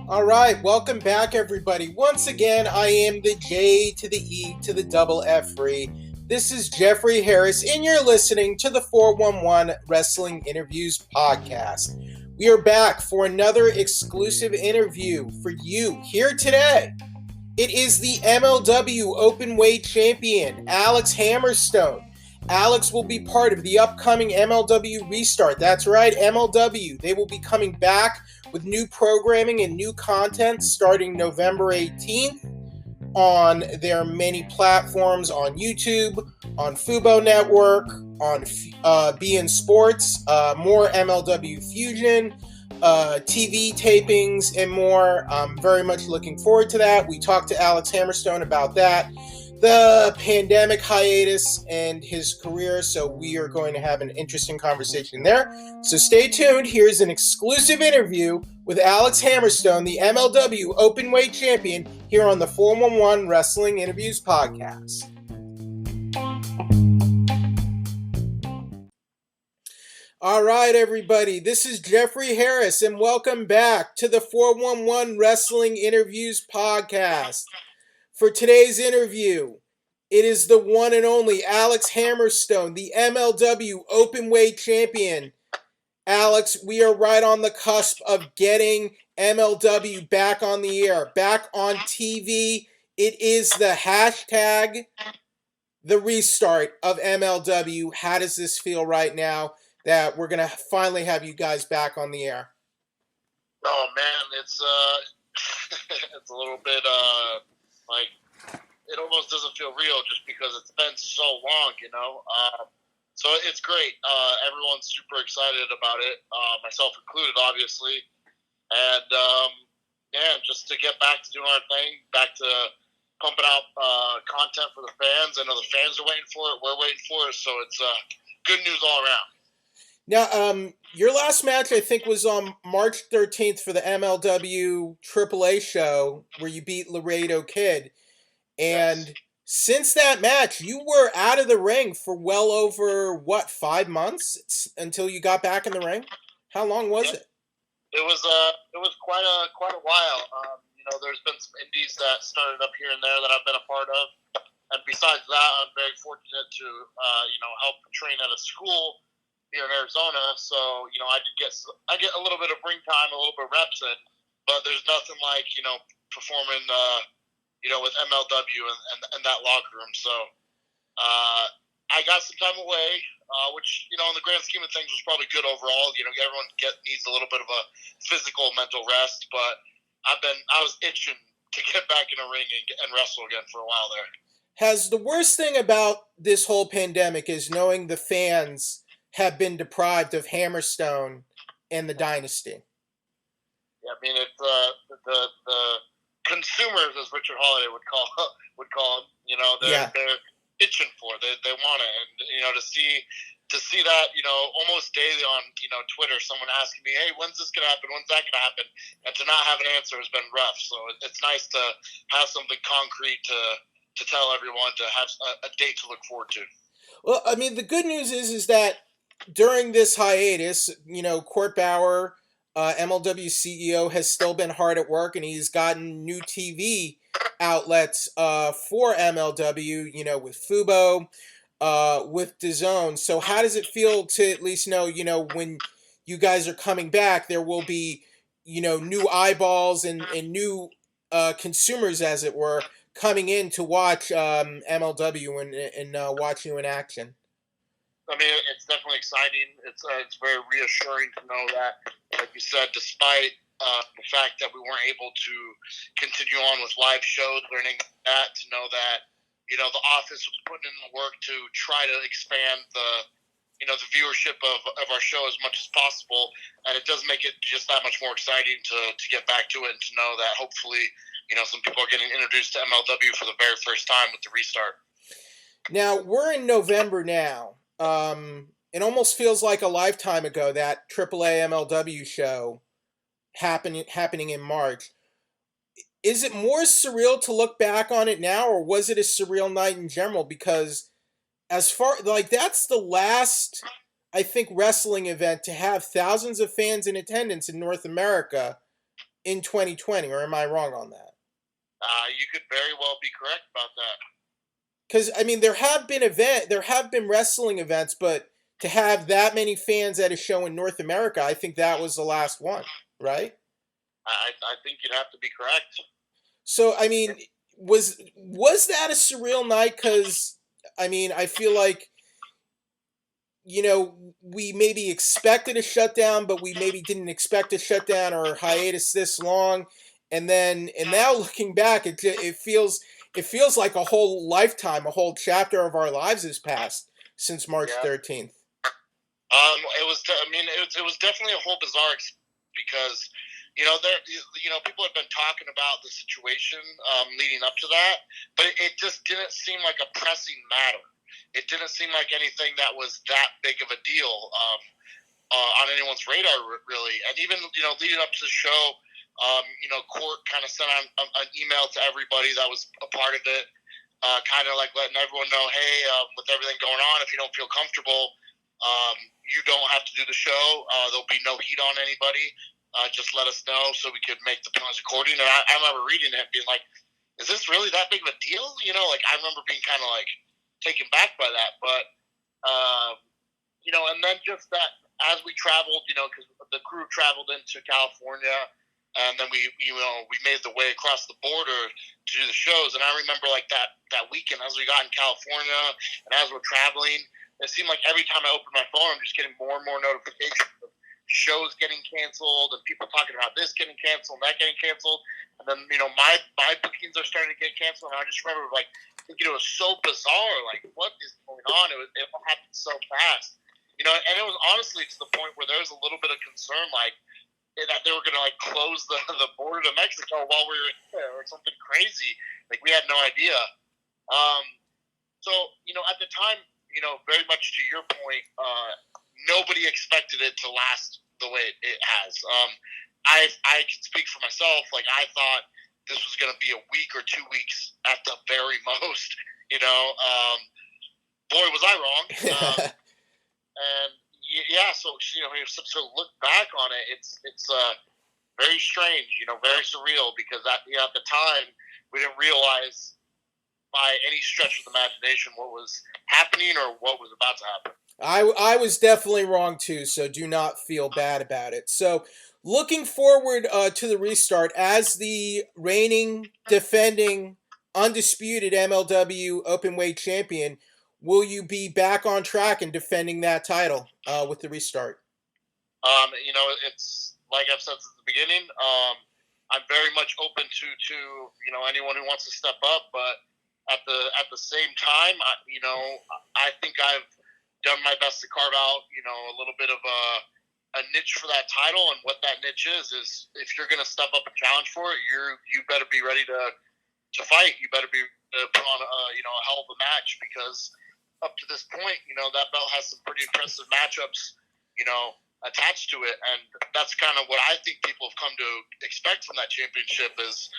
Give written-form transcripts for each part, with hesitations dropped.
All right, welcome back, everybody. Once again, I am the J to the E to the double F free. This is Jeffrey Harris, and you're listening to the 411 Wrestling Interviews podcast. We are back for another exclusive interview for you here today. It is the MLW Openweight Champion, Alex Hammerstone. Alex will be part of the upcoming MLW restart. That's right, MLW. They will be coming back with new programming and new content starting November 18th on their many platforms, on YouTube, on Fubo Network, on beIN Sports, more MLW Fusion, TV tapings, and more. I'm very much looking forward to that. We talked to Alex Hammerstone about that, the pandemic hiatus, and his career, so we are going to have an interesting conversation there. So stay tuned. Here's an exclusive interview with Alex Hammerstone, the MLW Openweight Champion, here on the 411 Wrestling Interviews podcast. All right, everybody, this is Jeffrey Harris, and welcome back to the 411 Wrestling Interviews podcast. For today's interview, it is the one and only Alex Hammerstone, the MLW Openweight Champion. Alex, we are right on the cusp of getting MLW back on the air, back on TV. It is the hashtag, the restart of MLW. How does this feel right now that we're going to finally have you guys back on the air? Oh, man, it's it's a little bit, like, it almost doesn't feel real just because it's been so long, you know? So it's great. Everyone's super excited about it, myself included, obviously. And, just to get back to doing our thing, back to pumping out content for the fans. I know the fans are waiting for it. We're waiting for it. So it's good news all around. Now, your last match, I think, was on March 13th for the MLW AAA show where you beat Laredo Kid. And since that match, you were out of the ring for well over, 5 months until you got back in the ring? How long was it? It was quite a while. There's been some indies that started up here and there that I've been a part of. And besides that, I'm very fortunate to, help train at a school here in Arizona, so I get a little bit of ring time, a little bit of reps in, but there's nothing like performing with MLW and that locker room. So I got some time away, which in the grand scheme of things was probably good overall. Everyone needs a little bit of a physical, mental rest, but I was itching to get back in a ring and wrestle again for a while there. Has the worst thing about this whole pandemic is knowing the fans have been deprived of Hammerstone and The Dynasty? Yeah, I mean, it's the consumers, as Richard Holliday would call them. They're itching for it. They want it, and to see that almost daily on Twitter, someone asking me, "Hey, when's this gonna happen? When's that gonna happen?" And to not have an answer has been rough. So it's nice to have something concrete to tell everyone, to have a date to look forward to. Well, I mean, the good news is that during this hiatus, Court Bauer, MLW CEO, has still been hard at work, and he's gotten new TV outlets for MLW, with Fubo, with DAZN. So how does it feel to at least know, when you guys are coming back, there will be, new eyeballs and new consumers, as it were, coming in to watch MLW and watch you in action? I mean, it's definitely exciting. It's very reassuring to know that, like you said, despite the fact that we weren't able to continue on with live shows or anything like that, to know that, the office was putting in the work to try to expand the viewership of our show as much as possible. And it does make it just that much more exciting to get back to it and to know that hopefully, some people are getting introduced to MLW for the very first time with the restart. Now, we're in November now. It almost feels like a lifetime ago, that AAA MLW show happening in March. Is it more surreal to look back on it now, or was it a surreal night in general? Because that's the last, I think, wrestling event to have thousands of fans in attendance in North America. in 2020, or am I wrong on that? You could very well be correct about that. Because I mean, there have been wrestling events, but to have that many fans at a show in North America, I think that was the last one, right? I think you'd have to be correct. So I mean, was that a surreal night? Because I mean, I feel like, we maybe expected a shutdown, but we maybe didn't expect a shutdown or hiatus this long. And now looking back, it feels like a whole lifetime, a whole chapter of our lives has passed since March 13th. It was definitely a whole bizarre experience because, people have been talking about the situation leading up to that, but it just didn't seem like a pressing matter. It didn't seem like anything that was that big of a deal on anyone's radar, really. And even, leading up to the show, Court kind of sent out an email to everybody that was a part of it, kind of like letting everyone know, hey, with everything going on, if you don't feel comfortable, you don't have to do the show. There'll be no heat on anybody. Just let us know so we could make the plans according. And I remember reading it and being like, is this really that big of a deal? I remember being kind of like taken back by that. But, and then just that as we traveled, because the crew traveled into California, and then we made the way across the border to do the shows. And I remember like that weekend as we got in California and as we're traveling, it seemed like every time I opened my phone, I'm just getting more and more notifications of shows getting canceled and people talking about this getting canceled and that getting canceled. And then, my bookings are starting to get canceled. And I just remember like thinking it was so bizarre. Like, what is going on? It happened so fast, and it was honestly to the point where there was a little bit of concern, like, that they were going to like close the border to Mexico while we were there or something crazy. Like, we had no idea. So, at the time, very much to your point, nobody expected it to last the way it has. I can speak for myself. Like, I thought this was going to be a week or 2 weeks at the very most, boy, was I wrong. And yeah, so, to look back on it, it's very strange, very surreal, because at the time we didn't realize by any stretch of the imagination what was happening or what was about to happen. I was definitely wrong too, so do not feel bad about it. So, looking forward to the restart, as the reigning, defending, undisputed MLW Openweight Champion, will you be back on track and defending that title with the restart? It's like I've said since the beginning. I'm very much open to anyone who wants to step up, but at the same time, I think I've done my best to carve out a little bit of a niche for that title, and what that niche is if you're going to step up and challenge for it, you better be ready to fight. You better be put on a hell of a match, because up to this point, that belt has some pretty impressive matchups, attached to it, and that's kind of what I think people have come to expect from that championship is,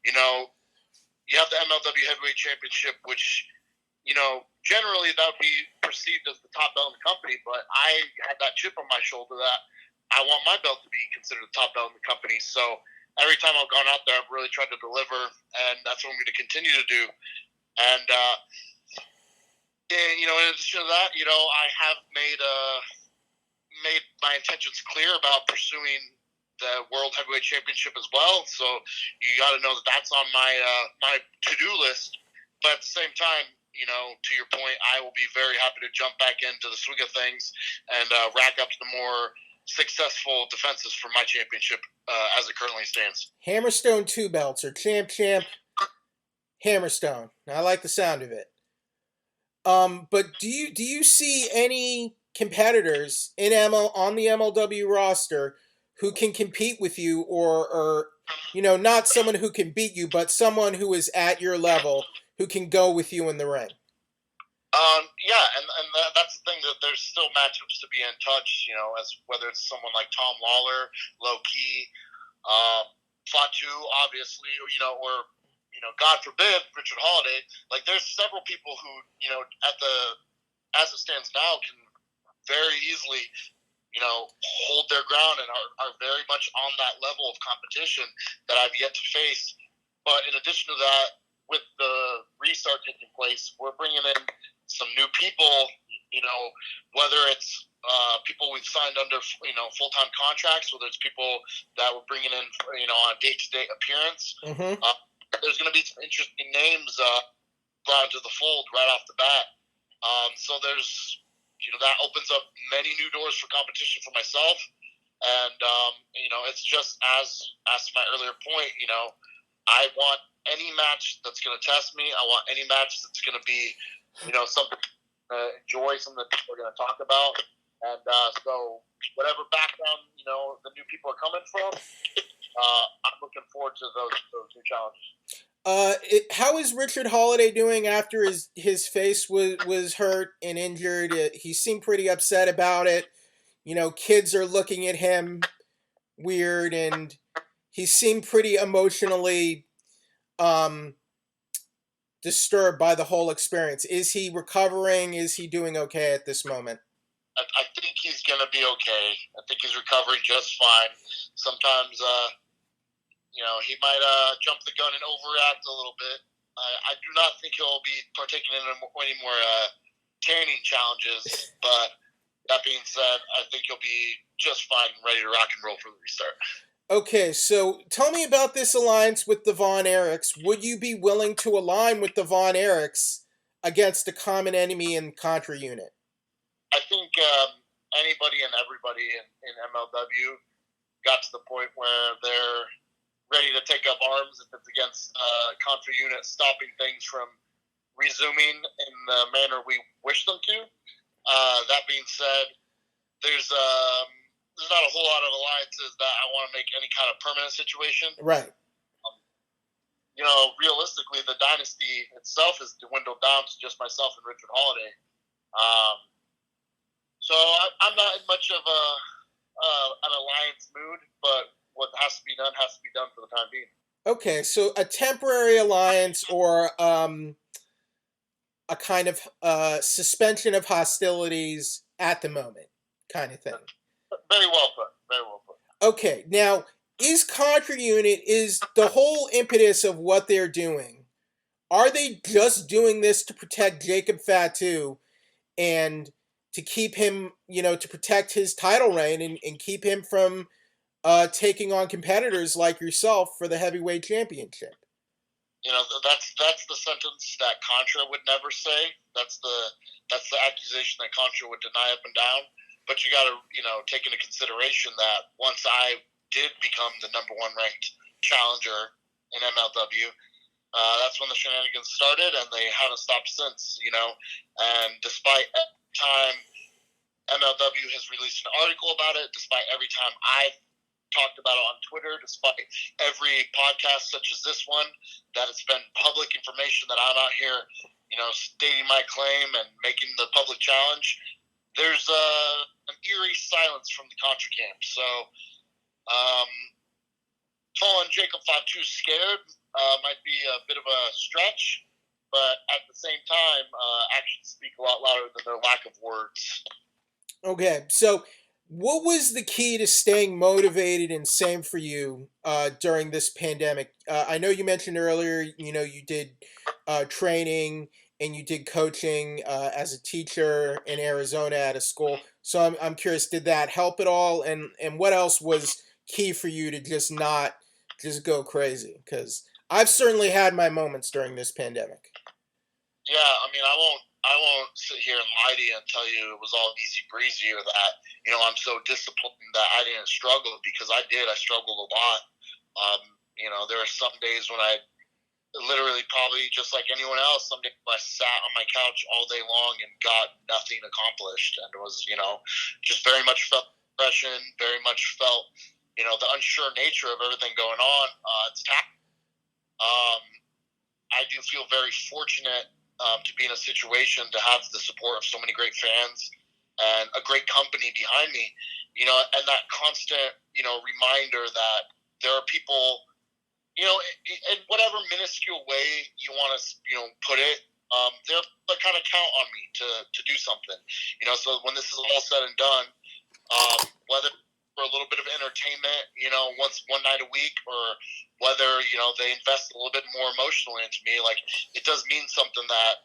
you have the MLW Heavyweight Championship, which, generally that would be perceived as the top belt in the company, but I had that chip on my shoulder that I want my belt to be considered the top belt in the company. So every time I've gone out there, I've really tried to deliver, and that's what I'm going to continue to do. And, in addition to that, I have made my intentions clear about pursuing the World Heavyweight Championship as well. So you got to know that that's on my to-do list. But at the same time, to your point, I will be very happy to jump back into the swing of things and rack up the more successful defenses for my championship as it currently stands. Hammerstone 2 belts, or champ, Hammerstone. I like the sound of it. But do you see any competitors on the MLW roster who can compete with you, or not someone who can beat you, but someone who is at your level who can go with you in the ring? Yeah, and that's the thing, that there's still matchups to be in touch, as whether it's someone like Tom Lawler, Low Key, Fatu, obviously, or God forbid, Richard Holliday. Like, there's several people who, as it stands now, can very easily hold their ground and are very much on that level of competition that I've yet to face. But in addition to that, with the restart taking place, we're bringing in some new people, whether it's people we've signed under, full-time contracts, whether it's people that we're bringing in, on a day-to-day appearance. Mm-hmm. There's going to be some interesting names brought into the fold right off the bat. So there's, that opens up many new doors for competition for myself. And, it's just as to my earlier point, I want any match that's going to test me. I want any match that's going to be, something to enjoy, something that people are going to talk about. And so whatever background, the new people are coming from, I'm looking forward to those new challenges. How is Richard Holliday doing after his face was hurt and injured? He seemed pretty upset about it. Kids are looking at him weird, and he seemed pretty emotionally disturbed by the whole experience. Is he recovering? Is he doing okay at this moment? I think he's going to be okay. I think he's recovering just fine. Sometimes, he might jump the gun and overreact a little bit. I do not think he'll be partaking in any more tanning challenges, but that being said, I think he'll be just fine and ready to rock and roll for the restart. Okay, so tell me about this alliance with the Von Erichs. Would you be willing to align with the Von Erichs against a common enemy in CONTRA-UNIT? I think anybody and everybody in MLW got to the point where they're ready to take up arms if it's against CONTRA-UNIT stopping things from resuming in the manner we wish them to. That being said, there's not a whole lot of alliances that I want to make any kind of permanent situation. Right. Realistically, the Dynasty itself has dwindled down to just myself and Richard Holliday. So I'm not in much of an alliance mood, but what has to be done for the time being. Okay, so a temporary alliance or a kind of suspension of hostilities at the moment kind of thing. Very well put. Very well put. Okay, now, is CONTRA-UNIT, is the whole impetus of what they're doing, are they just doing this to protect Jacob Fatu and to keep him, to protect his title reign and keep him from taking on competitors like yourself for the heavyweight championship? That's the sentence that Contra would never say. That's the accusation that Contra would deny up and down. But you got to, take into consideration that once I did become the number one ranked challenger in MLW, that's when the shenanigans started, and they haven't stopped since. And despite every time MLW has released an article about it, despite every time I've talked about it on Twitter, despite every podcast such as this one, that it's been public information that I'm out here, stating my claim and making the public challenge, there's an eerie silence from the Contra camp. So calling Jacob Fatu scared might be a bit of a stretch, but at the same time, actions speak a lot louder than their lack of words. Okay, so what was the key to staying motivated and sane for you during this pandemic? I know you mentioned earlier, you did training and you did coaching as a teacher in Arizona at a school. So I'm curious, did that help at all? And what else was key for you to just not just go crazy? Because I've certainly had my moments during this pandemic. Yeah, I won't sit here and lie to you and tell you it was all easy breezy or that, I'm so disciplined that I didn't struggle, because I did. I struggled a lot. There were some days when I literally, probably just like anyone else, some days I sat on my couch all day long and got nothing accomplished, and it was, just very much felt depression, very much felt, the unsure nature of everything going on. It's tough. I do feel very fortunate to be in a situation to have the support of so many great fans and a great company behind me, and that constant, reminder that there are people, in whatever minuscule way you want to, put it, they're kind of count on me to do something, so when this is all said and done, whether for a little bit of entertainment, one night a week, or whether, they invest a little bit more emotionally into me. Like, it does mean something that,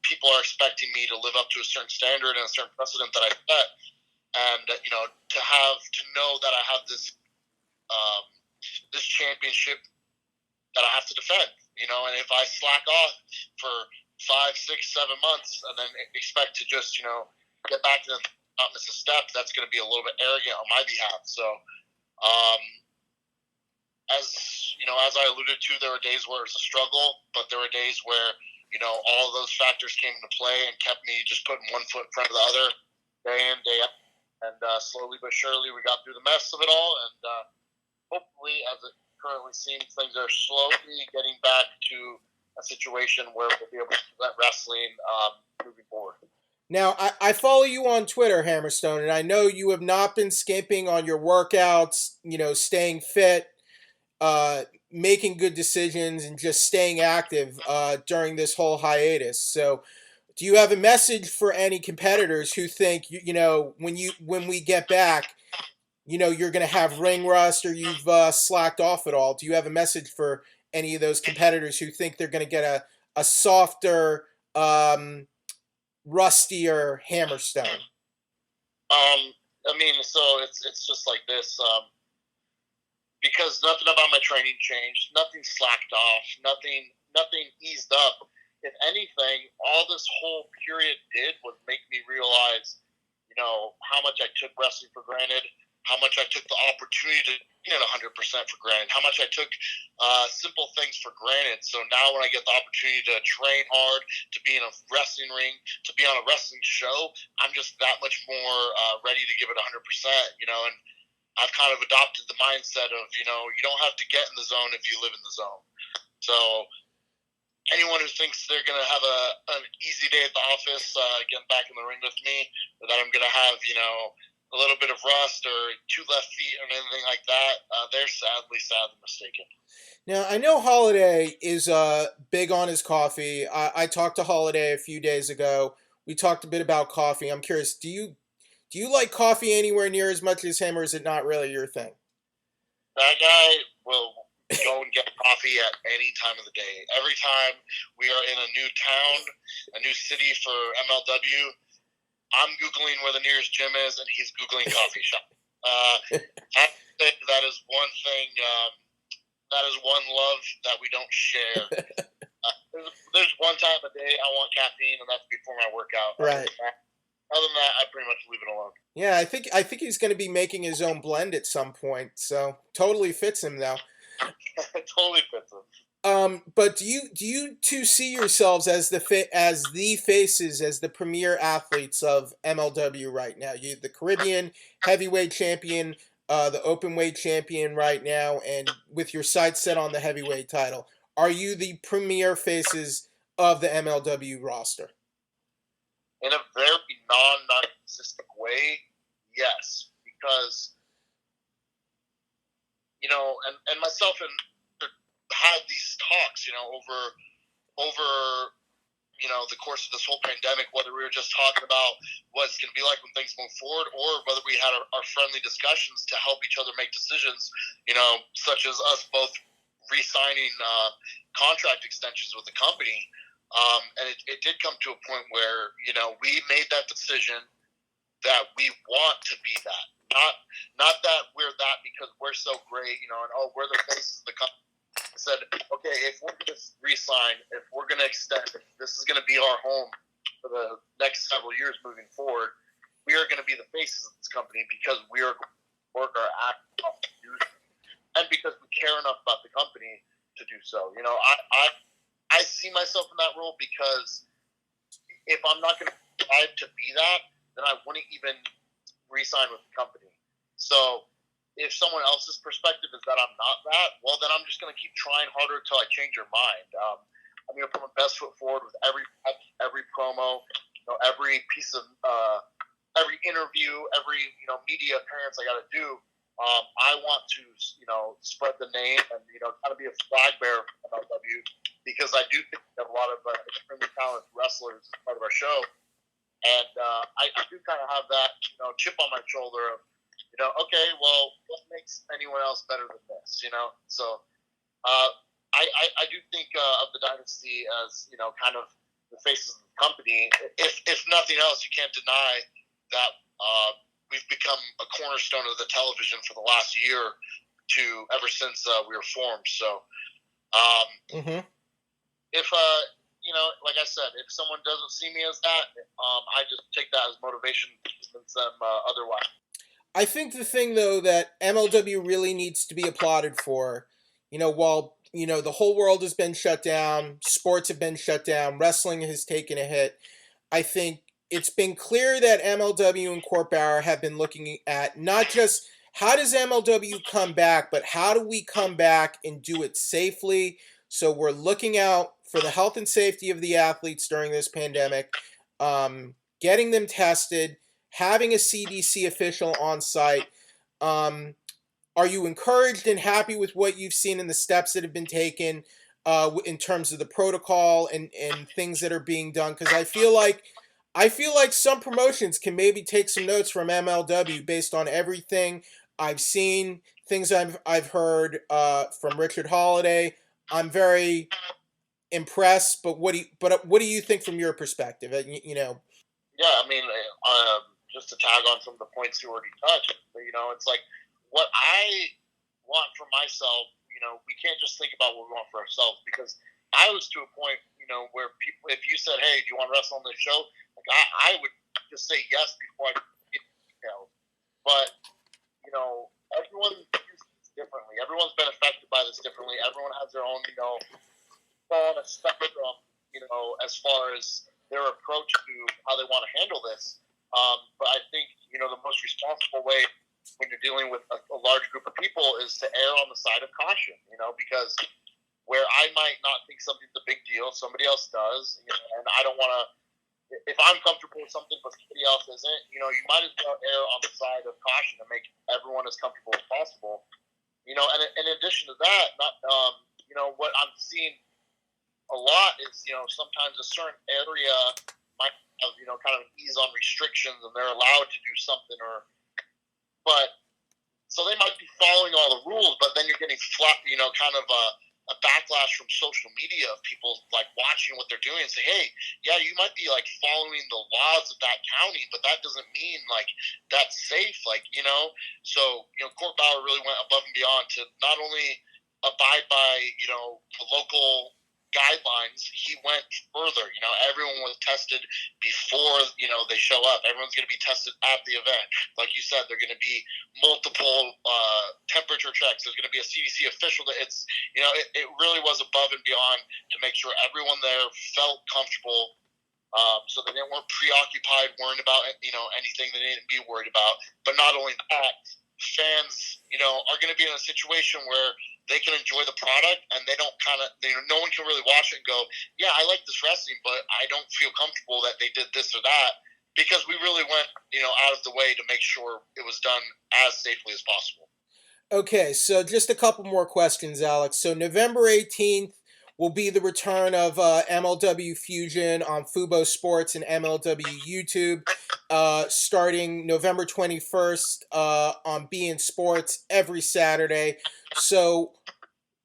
people are expecting me to live up to a certain standard and a certain precedent that I set. And, to know that I have this championship that I have to defend, and if I slack off for 5, 6, 7 months and then expect to just, get back to not miss a step, that's going to be a little bit arrogant on my behalf. So, as I alluded to, there were days where it was a struggle, but there were days where, all of those factors came into play and kept me just putting one foot in front of the other, day in, day out. And slowly but surely, we got through the mess of it all. And hopefully, as it currently seems, things are slowly getting back to a situation where we'll be able to let wrestling moving forward. Now, I follow you on Twitter, Hammerstone, and I know you have not been skimping on your workouts, staying fit, making good decisions, and just staying active during this whole hiatus. So, do you have a message for any competitors who think, when we get back, you're going to have ring rust or you've slacked off at all? Do you have a message for any of those competitors who think they're going to get a softer, rustier Hammerstone? So it's just like this. Because nothing about my training changed, nothing slacked off, nothing eased up. If anything, all this whole period did was make me realize, how much I took wrestling for granted, how much I took the opportunity to be at 100% for granted, how much I took simple things for granted. So now when I get the opportunity to train hard, to be in a wrestling ring, to be on a wrestling show, I'm just that much more ready to give it 100%, and I've kind of adopted the mindset of, you don't have to get in the zone if you live in the zone. So anyone who thinks they're going to have an easy day at the office, getting back in the ring with me, or that I'm going to have, a little bit of rust or 2 left feet or anything like that, they're sadly mistaken. Now, I know Holliday is big on his coffee. I talked to Holliday a few days ago. We talked a bit about coffee. I'm curious, do you like coffee anywhere near as much as him, or is it not really your thing? That guy will go and get coffee at any time of the day. Every time we are in a new town, a new city for MLW, I'm Googling where the nearest gym is, and he's Googling coffee shop. I think that is one thing, that is one love that we don't share. There's one time a day I want caffeine, and that's before my workout. Right. Other than that, I pretty much leave it alone. Yeah, I think he's going to be making his own blend at some point. So totally fits him, though. It totally fits him. But do you two see yourselves as the faces, as the premier athletes of MLW right now? You the Caribbean heavyweight champion, the openweight champion right now, and with your sights set on the heavyweight title. Are you the premier faces of the MLW roster? In a very non-narcissistic way, yes, because and myself and had these talks, over the course of this whole pandemic, whether we were just talking about what it's going to be like when things move forward, or whether we had our friendly discussions to help each other make decisions, such as us both re-signing contract extensions with the company. And it did come to a point where, we made that decision that we want to be that. Not that we're that because we're so great, and we're the faces of the company. I said, okay, if we're going to re-sign, if we're going to extend, if this is going to be our home for the next several years moving forward, we are going to be the faces of this company because we are going to work our act off to do so. And because we care enough about the company to do so. I see myself in that role because if I'm not going to strive to be that, then I wouldn't even re-sign with the company. So if someone else's perspective is that I'm not that, well, then I'm just going to keep trying harder until I change your mind. I'm going to put my best foot forward with every promo, every piece of every interview, every media appearance I got to do. I want to spread the name and kind of be a flag bearer for MLW, because I do think we have a lot of extremely talented wrestlers as part of our show. And I do kind of have that, chip on my shoulder of, okay, well, what makes anyone else better than this, So I do think of the Dynasty as, kind of the faces of the company. If nothing else, you can't deny that we've become a cornerstone of the television for the last year ever since we were formed. So if like I said, if someone doesn't see me as that, I just take that as motivation to convince them otherwise. I think the thing, though, that MLW really needs to be applauded for, while, the whole world has been shut down, sports have been shut down, wrestling has taken a hit, I think it's been clear that MLW and Court Bauer have been looking at not just how does MLW come back, but how do we come back and do it safely. So we're looking out for the health and safety of the athletes during this pandemic, getting them tested, having a CDC official on site. Are you encouraged and happy with what you've seen in the steps that have been taken in terms of the protocol and things that are being done? Because I feel like some promotions can maybe take some notes from MLW based on everything I've seen, things I've heard from Richard Holliday. I'm very impressed, but what do you think from your perspective? Yeah, I mean, just to tag on some of the points you already touched, it's like what I want for myself. We can't just think about what we want for ourselves, because I was to a point, where people, if you said, "Hey, do you want to wrestle on this show?" Like I would just say yes before I get details. But everyone views this differently. Everyone's been affected by this differently. Everyone has their own, on a spectrum, as far as their approach to how they want to handle this. But I think, the most responsible way when you're dealing with a large group of people is to err on the side of caution, because where I might not think something's a big deal, somebody else does, and I don't want to, if I'm comfortable with something but somebody else isn't, you might as well err on the side of caution to make everyone as comfortable as possible. And in addition to that, what I'm seeing a lot is, sometimes a certain area might have, kind of an ease on restrictions and they're allowed to do something, but so they might be following all the rules, but then you're getting kind of a backlash from social media of people like watching what they're doing and say, hey, yeah, you might be like following the laws of that county, but that doesn't mean like that's safe, So, Court Bauer really went above and beyond to not only abide by, the local guidelines, he went further. Everyone was tested before, they show up. Everyone's going to be tested at the event. Like you said, there are going to be multiple temperature checks. There's going to be a CDC official. It's, it really was above and beyond to make sure everyone there felt comfortable, so that they weren't preoccupied, worrying about, anything they didn't be worried about. But not only that, fans, are going to be in a situation where they can enjoy the product and they don't no one can really watch it and go, yeah, I like this wrestling, but I don't feel comfortable that they did this or that, because we really went, out of the way to make sure it was done as safely as possible. Okay, so just a couple more questions, Alex. So November 18th will be the return of MLW Fusion on Fubo Sports and MLW YouTube, starting November 21st on beIN Sports every Saturday. So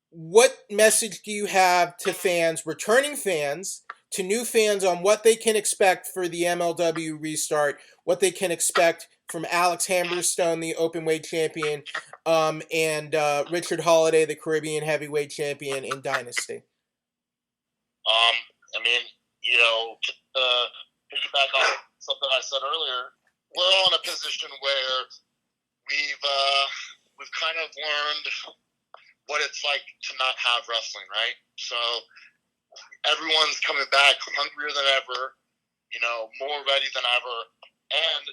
what message do you have to fans, returning fans, to new fans on what they can expect for the MLW restart, what they can expect from Alex Hammerstone, the openweight champion, and Richard Holliday, the Caribbean heavyweight champion in Dynasty? I mean, to piggyback on something I said earlier, we're all in a position where we've kind of learned what it's like to not have wrestling, right? So everyone's coming back hungrier than ever, more ready than ever, and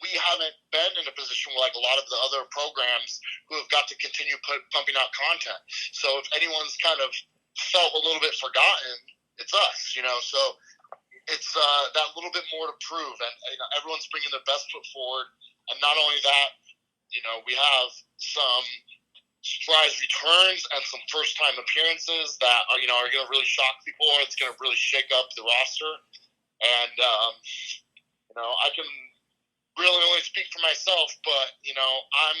we haven't been in a position where like a lot of the other programs who have got to continue pumping out content. So if anyone's kind of felt a little bit forgotten, it's us, So it's that little bit more to prove, and everyone's bringing their best foot forward. And not only that, we have some surprise returns and some first-time appearances that are going to really shock people. It's going to really shake up the roster. And I can really only speak for myself, but I'm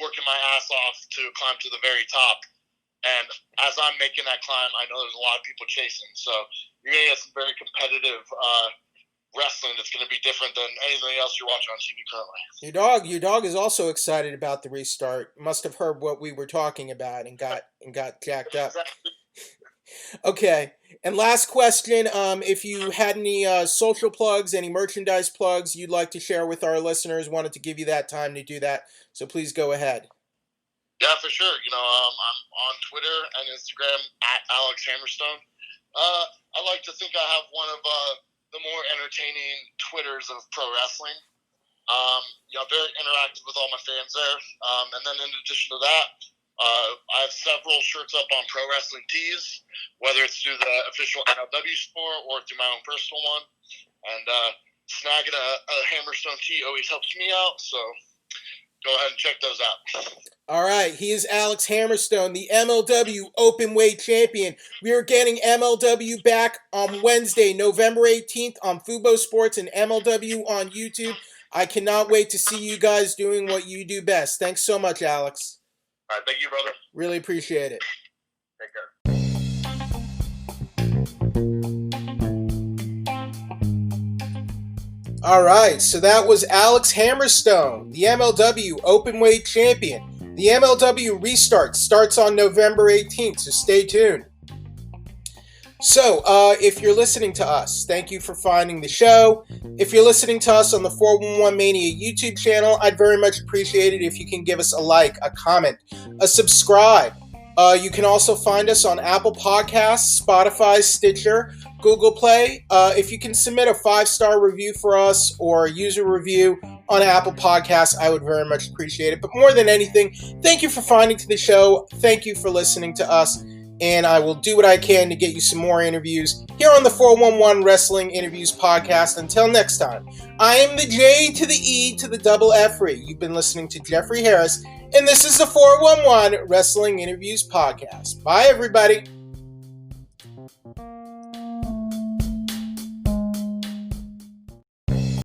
working my ass off to climb to the very top. And as I'm making that climb, I know there's a lot of people chasing. So you're going to get some very competitive wrestling that's going to be different than anything else you're watching on TV currently. Your dog is also excited about the restart. Must have heard what we were talking about and got jacked up. Exactly. Okay. And last question, if you had any social plugs, any merchandise plugs you'd like to share with our listeners, wanted to give you that time to do that. So please go ahead. Yeah, for sure. I'm on Twitter and Instagram at Alex Hammerstone. I like to think I have one of the more entertaining Twitters of pro wrestling. Very interactive with all my fans there. And then in addition to that, I have several shirts up on Pro Wrestling Tees, whether it's through the official MLW store or through my own personal one. And snagging a Hammerstone tee always helps me out, so go ahead and check those out. All right, he is Alex Hammerstone, the MLW Openweight Champion. We are getting MLW back on Wednesday, November 18th on Fubo Sports and MLW on YouTube. I cannot wait to see you guys doing what you do best. Thanks so much, Alex. All right, thank you, brother. Really appreciate it. Take care. All right, so that was Alex Hammerstone, the MLW Openweight Champion. The MLW restart starts on November 18th, so stay tuned. So, if you're listening to us, thank you for finding the show. If you're listening to us on the 411 Mania YouTube channel, I'd very much appreciate it if you can give us a like, a comment, a subscribe. You can also find us on Apple Podcasts, Spotify, Stitcher, Google Play. If you can submit a 5-star review for us or a user review on Apple Podcasts, I would very much appreciate it. But more than anything, thank you for finding the show. Thank you for listening to us. And I will do what I can to get you some more interviews here on the 411 Wrestling Interviews Podcast. Until next time, I am the J to the E to the double F-ree. You've been listening to Jeffrey Harris, and this is the 411 Wrestling Interviews Podcast. Bye, everybody.